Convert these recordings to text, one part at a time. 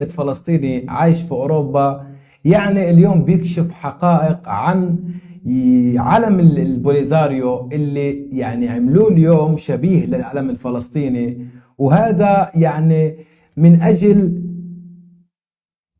فلسطيني عايش في أوروبا، يعني اليوم بيكشف حقائق عن علم البوليزاريو اللي يعني عملوه اليوم شبيه للعلم الفلسطيني. وهذا يعني من أجل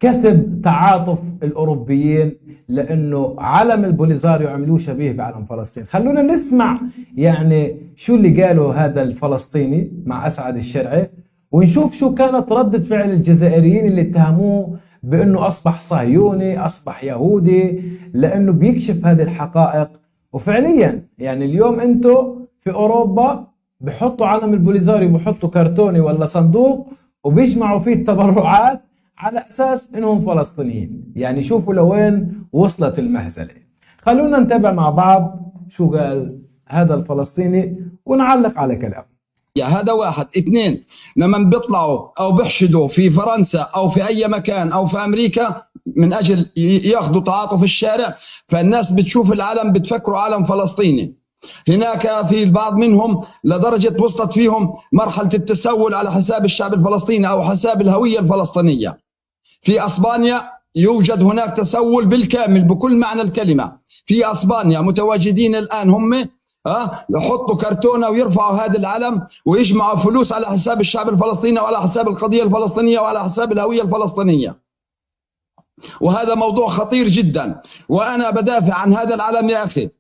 كسب تعاطف الأوروبيين، لأنه علم البوليزاريو عملوه شبيه بعلم فلسطين. خلونا نسمع يعني شو اللي قاله هذا الفلسطيني مع أسعد الشرعي، ونشوف شو كانت ردة فعل الجزائريين اللي اتهموه بأنه أصبح صهيوني، أصبح يهودي، لأنه بيكشف هذه الحقائق. وفعليا يعني اليوم أنتوا في أوروبا بحطوا علم البوليزاريو، بحطوا كرتوني ولا صندوق وبيجمعوا فيه التبرعات على أساس إنهم فلسطينيين. يعني شوفوا لوين وصلت المهزلة. خلونا نتابع مع بعض شو قال هذا الفلسطيني ونعلق على كلامه. هذا واحد. اثنين، لما بيطلعوا او بيحشدوا في فرنسا او في اي مكان او في امريكا من اجل ياخذوا تعاطف الشارع، فالناس بتشوف العلم بتفكروا علم فلسطيني. هناك في البعض منهم لدرجة وصلت فيهم مرحلة التسول على حساب الشعب الفلسطيني او حساب الهوية الفلسطينية. في اسبانيا يوجد هناك تسول بالكامل بكل معنى الكلمة. في اسبانيا متواجدين الان هم يحطوا كرتونه ويرفعوا هذا العلم ويجمعوا فلوس على حساب الشعب الفلسطيني وعلى حساب القضيه الفلسطينيه وعلى حساب الهويه الفلسطينيه. وهذا موضوع خطير جدا، وانا بدافع عن هذا العلم يا اخي.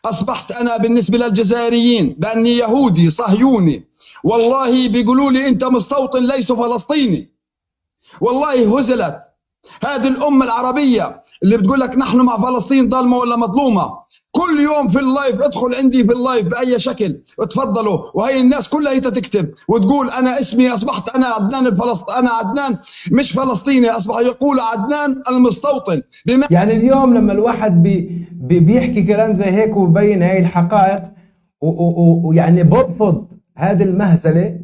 اصبحت انا بالنسبه للجزائريين باني يهودي صهيوني، والله بيقولوا لي انت مستوطن ليس فلسطيني. والله هزلت هذه الامه العربيه اللي بتقول لك نحن مع فلسطين ظالمه ولا مظلومه. كل يوم في اللايف، ادخل عندي في اللايف باي شكل اتفضلوا، وهي الناس كلها تكتب وتقول انا اسمي اصبحت انا عدنان الفلسطيني، انا عدنان مش فلسطيني، اصبح يقول عدنان المستوطن. يعني اليوم لما الواحد بيحكي كلام زي هيك وبين هاي الحقائق ويعني برفض هذه المهزله،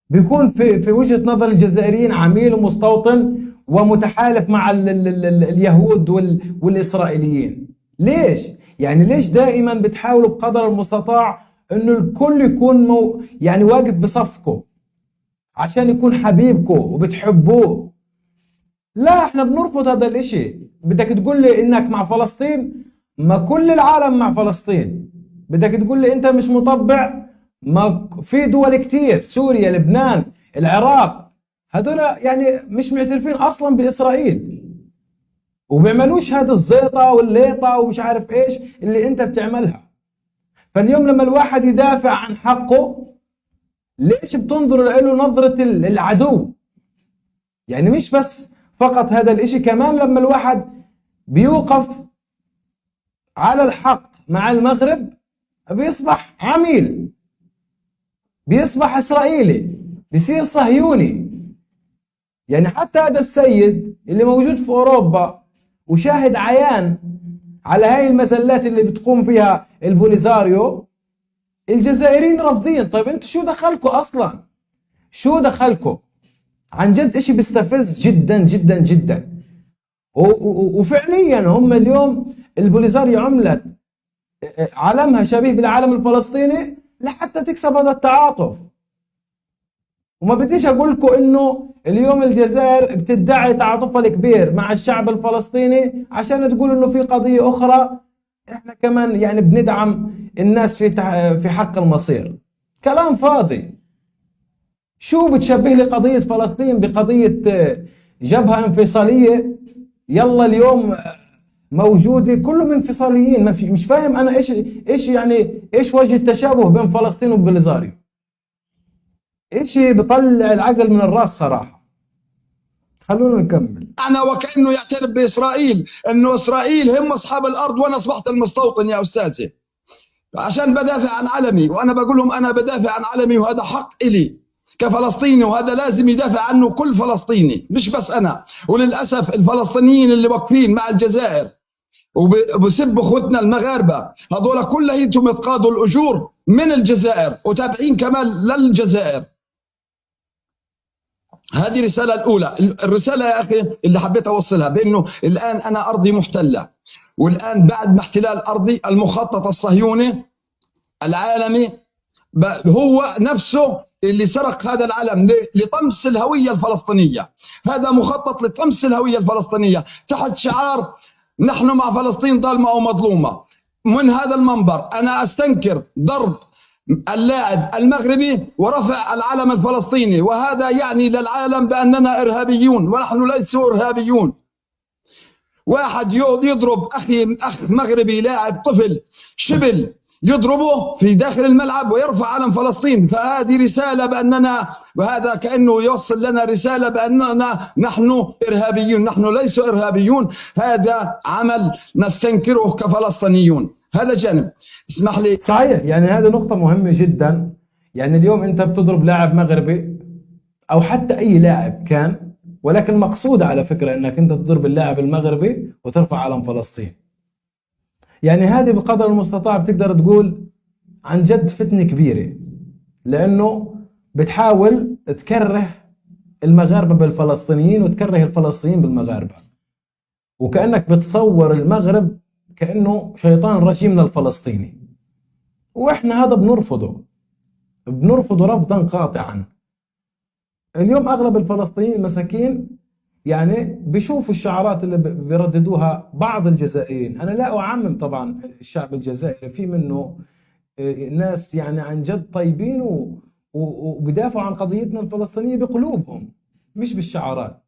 بيكون في وجهه نظر الجزائريين عميل ومستوطن ومتحالف مع اليهود والاسرائيليين. ليش؟ يعني ليش دائما بتحاولوا بقدر المستطاع انه الكل يكون يعني واقف بصفكم عشان يكون حبيبكم وبتحبوه؟ لا، احنا بنرفض هذا الاشي. بدك تقول لي انك مع فلسطين؟ ما كل العالم مع فلسطين. بدك تقول لي انت مش مطبع؟ ما في دول كتير، سوريا، لبنان، العراق، هذول يعني مش معترفين اصلا باسرائيل وبيعملوش هذا الزيطة والليطة ومش عارف ايش اللي انت بتعملها. فاليوم لما الواحد يدافع عن حقه، ليش بتنظر له نظرة العدو؟ يعني مش بس فقط هذا الاشي، كمان لما الواحد بيوقف على الحق مع المغرب بيصبح عميل، بيصبح اسرائيلي، بيصير صهيوني. يعني حتى هذا السيد اللي موجود في اوروبا وشاهد عيان على هاي المزلات اللي بتقوم فيها البوليزاريو، الجزائريين رافضين. طيب انتوا شو دخلكم اصلا؟ شو دخلكم؟ عن جد اشي بيستفز جدا جدا جدا. وفعليا هم اليوم البوليزاريو عملت علمها شبيه بالعالم الفلسطيني لحتى تكسب هذا التعاطف. وما بديش اقول لكم انه اليوم الجزائر بتدعي تعاطفها الكبير مع الشعب الفلسطيني عشان تقول انه في قضية اخرى احنا كمان يعني بندعم الناس في حق المصير. كلام فاضي. شو بتشبه لي قضية فلسطين بقضية جبهة انفصالية؟ يلا اليوم موجودة كلهم انفصاليين. ما في، مش فاهم انا ايش يعني ايش وجه التشابه بين فلسطين وبوليزاريو؟ اشي بطلع العقل من الراس صراحة. خلونا نكمل. أنا وكأنه يعترف بإسرائيل، أنه إسرائيل هم أصحاب الأرض وأنا أصبحت المستوطن يا أستاذي، عشان بدافع عن علمي. وأنا بقول لهم أنا بدافع عن علمي وهذا حق إلي كفلسطيني، وهذا لازم يدافع عنه كل فلسطيني مش بس أنا. وللأسف الفلسطينيين اللي واقفين مع الجزائر وبسبوا اخوتنا المغاربه هذول كلهم يتقاضوا الاجور من الجزائر وتابعين كمان للجزائر. هذه الرساله الاولى. الرساله يا اخي اللي حبيت اوصلها بانه الان انا ارضي محتله، والان بعد ما احتلال ارضي المخطط الصهيوني العالمي هو نفسه اللي سرق هذا العلم لطمس الهوية الفلسطينية. هذا مخطط لطمس الهوية الفلسطينية تحت شعار نحن مع فلسطين ظالمة ومظلومة. من هذا المنبر أنا أستنكر ضرب اللاعب المغربي ورفع العلم الفلسطيني، وهذا يعني للعالم بأننا إرهابيون، ونحن ليسوا إرهابيون. واحد يضرب أخ مغربي لاعب طفل شبل يضربه في داخل الملعب ويرفع علم فلسطين، فهذه رسالة بأننا، وهذا كأنه يوصل لنا رسالة بأننا نحن إرهابيون. نحن ليسوا إرهابيون، هذا عمل نستنكره كفلسطينيون. هذا جانب. اسمح لي. صحيح، يعني هذه نقطة مهمة جدا. يعني اليوم أنت بتضرب لاعب مغربي أو حتى أي لاعب كان، ولكن مقصود على فكرة أنك أنت تضرب اللاعب المغربي وترفع علم فلسطين. يعني هذه بقدر المستطاع بتقدر تقول عن جد فتنة كبيرة، لأنه بتحاول تكره المغاربة بالفلسطينيين وتكره الفلسطينيين بالمغاربة، وكأنك بتصور المغرب كأنه شيطان رجيم للفلسطيني، وإحنا هذا بنرفضه رفضا قاطعا. اليوم أغلب الفلسطينيين المساكين يعني بيشوفوا الشعارات اللي بيرددوها بعض الجزائريين. أنا لا أعمم طبعا الشعب الجزائري، في منه ناس يعني عن جد طيبين وبيدافعوا عن قضيتنا الفلسطينية بقلوبهم مش بالشعارات.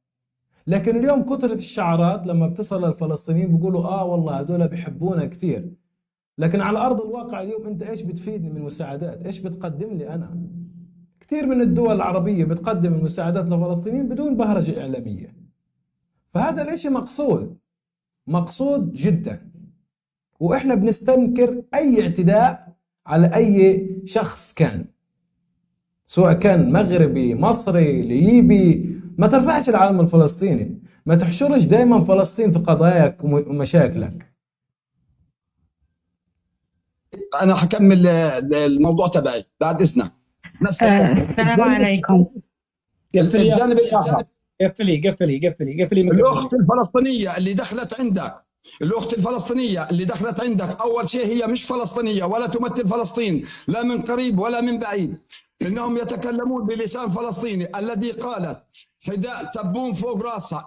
لكن اليوم كثرة الشعارات لما بتصل للفلسطينيين بيقولوا والله هذول بيحبونا كثير، لكن على أرض الواقع اليوم أنت إيش بتفيدني من مساعدات؟ إيش بتقدم لي أنا؟ كثير من الدول العربية بتقدم المساعدات للفلسطينيين بدون بهرجة إعلامية. فهذا الاشي مقصود جدا، وإحنا بنستنكر أي اعتداء على أي شخص كان، سواء كان مغربي مصري ليبي. ما ترفعش العلم الفلسطيني، ما تحشرش دائما فلسطين في قضاياك ومشاكلك. أنا حكمل الموضوع تبعي بعد إذنك. السلام عليكم. الجانب الآخر، قفلي الأخت الفلسطينية اللي دخلت عندك، الأخت الفلسطينية اللي دخلت عندك، أول شيء هي مش فلسطينية ولا تمثل فلسطين لا من قريب ولا من بعيد. إنهم يتكلمون بلسان فلسطيني. الذي قالت حذاء تبون فوق راسها،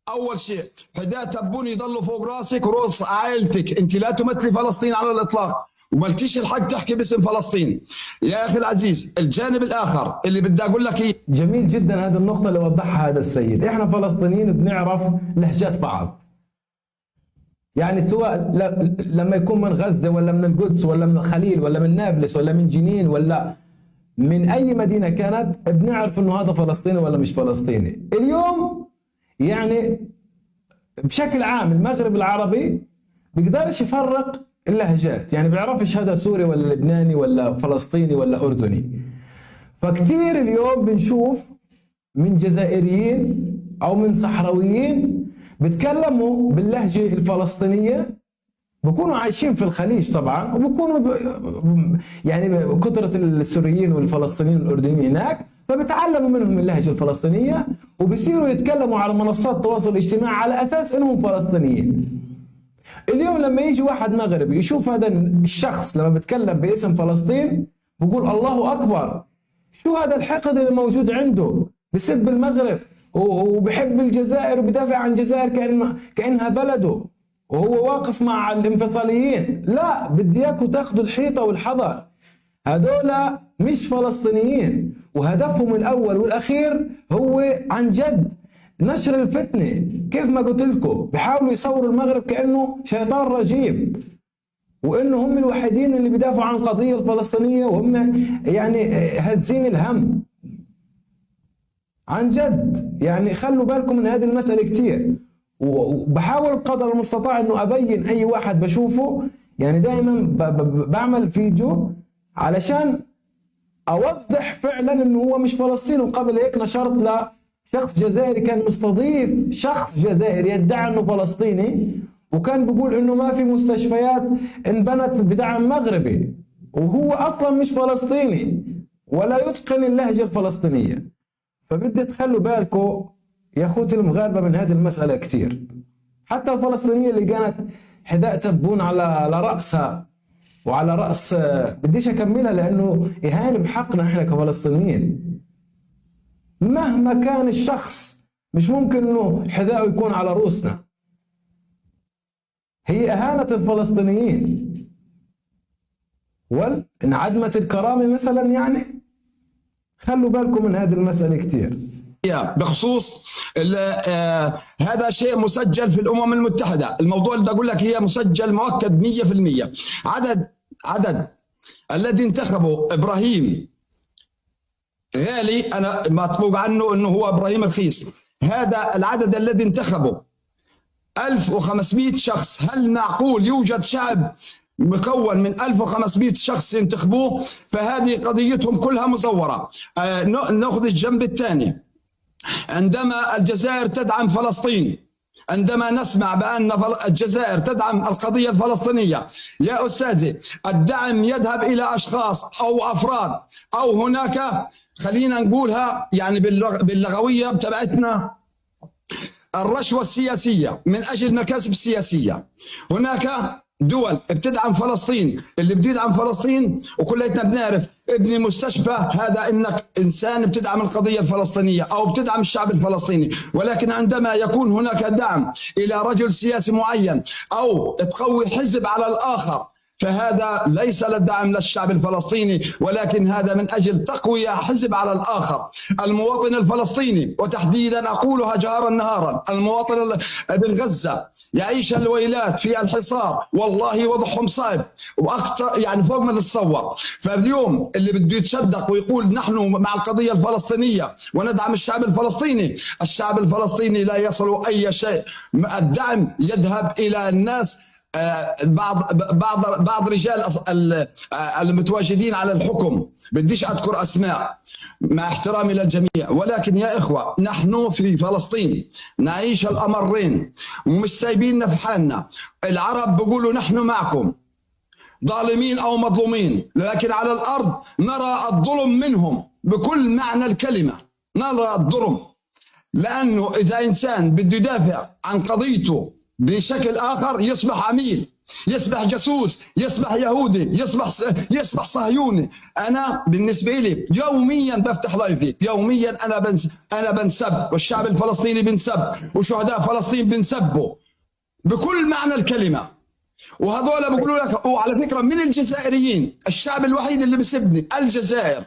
أول شيء حذاء تبون يضلوا فوق راسك ورؤوس عائلتك. أنت لا تمثلي فلسطين على الإطلاق، ومالكيش الحق تحكي باسم فلسطين. يا أخي العزيز، الجانب الآخر اللي بدي أقول لك إيه. جميل جدا هذه النقطة اللي وضحها هذا السيد. إحنا فلسطينيين بنعرف لهجات بعض، يعني سواء لما يكون من غزة ولا من القدس ولا من الخليل ولا من نابلس ولا من جنين ولا من أي مدينة كانت، بنعرف إنه هذا فلسطيني ولا مش فلسطيني. اليوم يعني بشكل عام المغرب العربي بيقدرش يفرق اللهجات، يعني بيعرفش هذا سوري ولا لبناني ولا فلسطيني ولا أردني. فكتير اليوم بنشوف من جزائريين أو من صحراويين بيتكلموا باللهجة الفلسطينية، بيكونوا عايشين في الخليج طبعا، وبيكونوا يعني كثرة السوريين والفلسطينيين والأردنيين هناك، فبتعلموا منهم اللهجة الفلسطينية وبيصيروا يتكلموا على منصات التواصل الاجتماعي على أساس إنهم فلسطينيين. اليوم لما يجي واحد مغربي يشوف هذا الشخص لما بيتكلم باسم فلسطين بيقول الله أكبر، شو هذا الحقد اللي موجود عنده، بسب المغرب وبحب الجزائر وبدافع عن الجزائر كأنها بلده وهو واقف مع الانفصاليين. لا، بدي اياكم تاخذوا الحيطة والحذر، هذول مش فلسطينيين، وهدفهم الأول والأخير هو عن جد نشر الفتنة. كيف ما قلت لكم بيحاولوا يصوروا المغرب كأنه شيطان رجيم، وإنه هم الوحيدين اللي بيدافعوا عن القضية الفلسطينية، وهم يعني هزين الهم. عن جد يعني خلوا بالكم من هذه المسألة كتير. وبحاول بقدر المستطاع إنه أبين أي واحد بشوفه، يعني دائما بعمل فيديو علشان أوضح فعلا إنه هو مش فلسطيني. وقبل هيك نشرت لشخص جزائري كان مستضيف شخص جزائري يدعي إنه فلسطيني، وكان بيقول إنه ما في مستشفيات انبنت بدعم مغربي، وهو أصلا مش فلسطيني ولا يتقن اللهجة الفلسطينية. فبدي تخلوا بالكم يا أخوتي المغاربة من هذه المسألة كتير. حتى الفلسطينية اللي كانت حذاء تبون على رأسها وعلى رأس، بديش أكملها لأنه إهانة بحقنا إحنا كفلسطينيين. مهما كان الشخص مش ممكن انه حذاءه يكون على رؤوسنا. هي اهانة الفلسطينيين انعدمت الكرامة مثلا. يعني خلوا بالكم من هذه المسألة كتير. بخصوص هذا شيء مسجل في الأمم المتحدة. الموضوع اللي بقول لك هي مسجل مؤكد 100%. عدد الذي انتخبوا إبراهيم غالي، أنا مطلوب عنه أنه هو إبراهيم رخيص، هذا العدد الذي انتخبه 1500 شخص. هل معقول يوجد شعب مكون من 1500 شخص ينتخبوه؟ فهذه قضيتهم كلها مزورة. نأخذ الجنب الثاني. عندما الجزائر تدعم فلسطين، عندما نسمع بأن الجزائر تدعم القضية الفلسطينية، يا أستاذي الدعم يذهب إلى أشخاص أو أفراد، أو هناك خلينا نقولها يعني باللغوية بتبعتنا الرشوة السياسية من أجل مكاسب سياسية. هناك دول بتدعم فلسطين، اللي بتدعم فلسطين وكلنا بنعرف ابني مستشفى، هذا انك انسان بتدعم القضية الفلسطينية او بتدعم الشعب الفلسطيني. ولكن عندما يكون هناك دعم الى رجل سياسي معين او تقوي حزب على الاخر، فهذا ليس للدعم للشعب الفلسطيني، ولكن هذا من أجل تقوية حزب على الآخر. المواطن الفلسطيني، وتحديدا أقولها جهارا نهارا، المواطن ابن غزة يعيش الويلات في الحصار، والله وضعهم صعب وأكثر يعني فوق ما تتصور. فاليوم اللي بده يتشدق ويقول نحن مع القضية الفلسطينية وندعم الشعب الفلسطيني، الشعب الفلسطيني لا يصل أي شيء. الدعم يذهب إلى الناس، بعض رجال المتواجدين على الحكم، بديش أذكر أسماء مع احترامي للجميع، ولكن يا إخوة نحن في فلسطين نعيش الأمرين ومش سايبيننا في حالنا. العرب بيقولوا نحن معكم ظالمين أو مظلومين، لكن على الأرض نرى الظلم منهم بكل معنى الكلمة، نرى الظلم. لأنه إذا إنسان بده يدافع عن قضيته بشكل آخر يصبح عميل، يصبح جاسوس، يصبح يهودي، يصبح صهيوني. أنا بالنسبة لي يوميا بفتح لايفي، يوميا أنا بنسب، والشعب الفلسطيني بنسب، وشهداء فلسطين بنسبوا بكل معنى الكلمة. وهذول بيقولوا لك، وعلى فكرة من الجزائريين الشعب الوحيد اللي بيسبني الجزائر،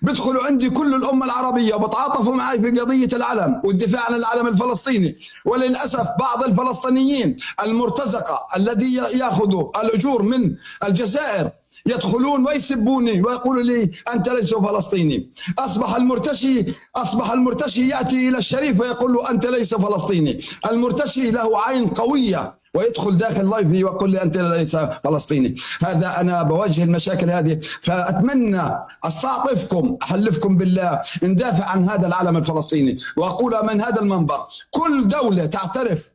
بدخلوا عندي كل الأمة العربية وبتعاطفوا معي في قضية العلم والدفاع عن العلم الفلسطيني. وللأسف بعض الفلسطينيين المرتزقة الذي يأخذوا الأجور من الجزائر يدخلون ويسبوني ويقولوا لي أنت ليس فلسطيني. أصبح المرتشي يأتي إلى الشريف ويقول له أنت ليس فلسطيني. المرتشي له عين قوية ويدخل داخل لايفي ويقول لي أنت ليس فلسطيني. هذا أنا بواجه المشاكل هذه، فأتمنى أستعطفكم، أحلفكم بالله ندافع عن هذا العلم الفلسطيني. وأقول من هذا المنبر كل دولة تعترف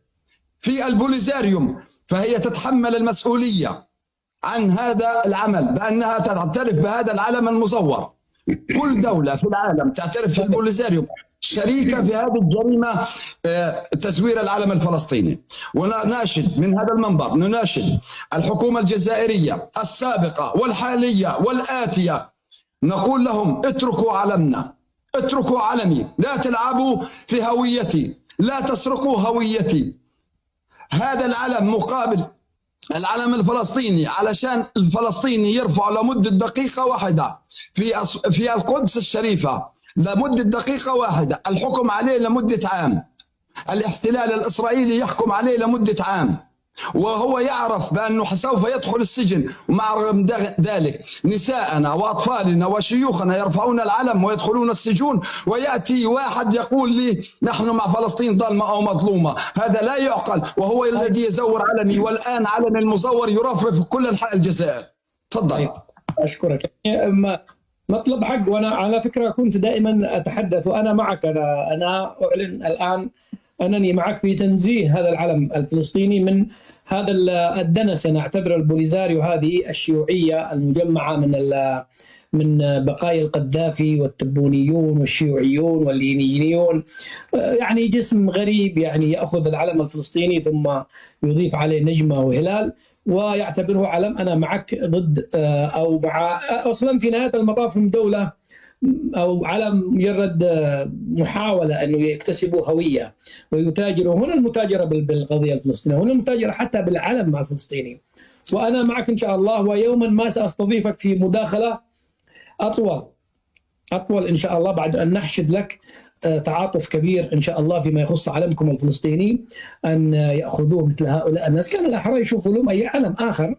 في البوليزاريوم فهي تتحمل المسؤولية عن هذا العمل بأنها تعترف بهذا العلم المزور. كل دولة في العالم تعترف في البوليزاريوم شريكة في هذه الجريمة، تزوير العلم الفلسطيني. ونناشد من هذا المنبر، نناشد الحكومة الجزائرية السابقة والحالية والآتية، نقول لهم اتركوا علمنا، اتركوا علمي، لا تلعبوا في هويتي، لا تسرقوا هويتي. هذا العلم مقابل العلم الفلسطيني، علشان الفلسطيني يرفع لمدة دقيقة واحدة في القدس الشريفة، لمدة دقيقة واحدة، الحكم عليه لمدة عام، الاحتلال الإسرائيلي يحكم عليه لمدة عام، وهو يعرف بأنه سوف يدخل السجن. ومع رغم ذلك نساءنا وأطفالنا وشيوخنا يرفعون العلم ويدخلون السجون، ويأتي واحد يقول لي نحن مع فلسطين ظالمة أو مظلومة. هذا لا يعقل، وهو الذي يزور علمي، والآن علم المزور يرفرف في كل أنحاء الجزائر. تفضل. أشكرك. مطلب حق، وأنا على فكرة كنت دائما أتحدث وأنا معك. أنا أعلن الآن أنني معك في تنزيه هذا العلم الفلسطيني من هذا الدنس. نعتبر البوليزاريو هذه الشيوعية المجمعة من بقايا القذافي والتبونيون والشيوعيون واللينيين، يعني جسم غريب يعني يأخذ العلم الفلسطيني ثم يضيف عليه نجمة وهلال ويعتبره علم. أنا معك ضد أو مع، أصلا في نهاية المطاف هم دولة أو على مجرد محاولة أنه يكتسبوا هوية ويتاجروا. هنا المتاجرة بالقضية الفلسطينية، هنا المتاجرة حتى بالعلم الفلسطيني. وأنا معك إن شاء الله، ويوما ما سأستضيفك في مداخلة أطول إن شاء الله، بعد أن نحشد لك تعاطف كبير إن شاء الله فيما يخص علمكم الفلسطيني، أن يأخذوه مثل هؤلاء الناس. كان الأحرى يشوفوا لهم أي علم آخر.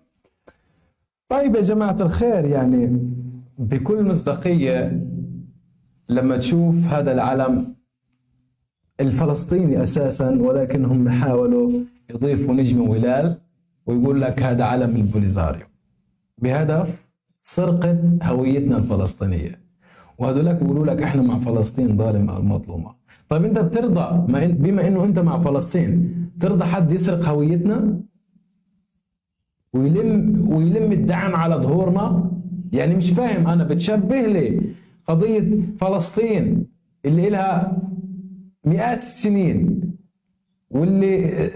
طيب يا جماعة الخير، يعني بكل مصداقية لما تشوف هذا العلم الفلسطيني أساسا، ولكنهم حاولوا يضيفوا نجم وهلال ويقول لك هذا علم البوليزاريو بهدف سرقة هويتنا الفلسطينية، وهذولاك بيقولوا لك احنا مع فلسطين ظالمة المظلومة. طيب انت بترضى بما انه انت مع فلسطين ترضى حد يسرق هويتنا ويلم الدعم على ظهورنا؟ يعني مش فاهم انا، بتشبه لي قضية فلسطين اللي لها مئات السنين واللي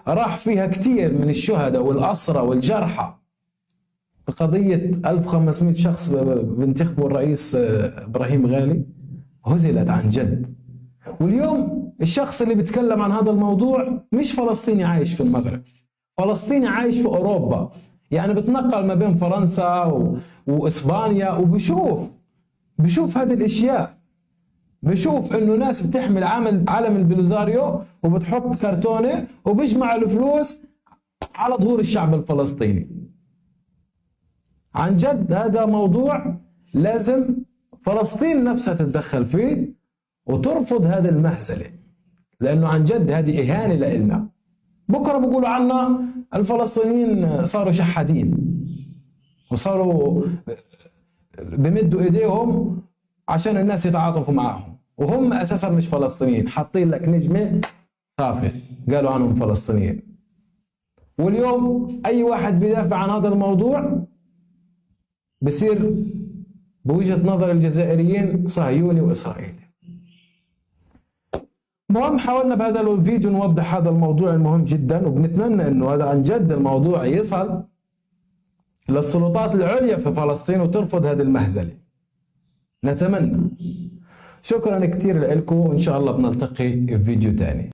راح فيها كتير من الشهداء والأسرى والجرحى، بقضية 1500 شخص بانتخبوا الرئيس إبراهيم غالي، هزلت عن جد. واليوم الشخص اللي بيتكلم عن هذا الموضوع مش فلسطيني عايش في المغرب، فلسطيني عايش في أوروبا، يعني بتنقل ما بين فرنسا وإسبانيا، وبشوف هذه الاشياء، بشوف انه ناس بتحمل علم البوليزاريو وبتحط كرتونه وبيجمع الفلوس على ظهور الشعب الفلسطيني. عن جد هذا موضوع لازم فلسطين نفسها تتدخل فيه وترفض هذه المهزله، لانه عن جد هذه اهانه لنا. بكره بيقولوا عنا الفلسطينيين صاروا شحاتين وصاروا بمدوا ايديهم عشان الناس يتعاطفوا معهم، وهم اساسا مش فلسطينيين، حاطين لك نجمه خافه قالوا عنهم فلسطينيين. واليوم اي واحد بيدافع عن هذا الموضوع بصير بوجهه نظر الجزائريين صهيوني واسرائيلي. المهم حاولنا بهذا الفيديو نوضح هذا الموضوع المهم جدا، وبنتمنى انه هذا عن جد الموضوع يصل للسلطات العليا في فلسطين وترفض هذه المهزله، نتمنى. شكرا كثير لكم، وان شاء الله بنلتقي في فيديو ثاني.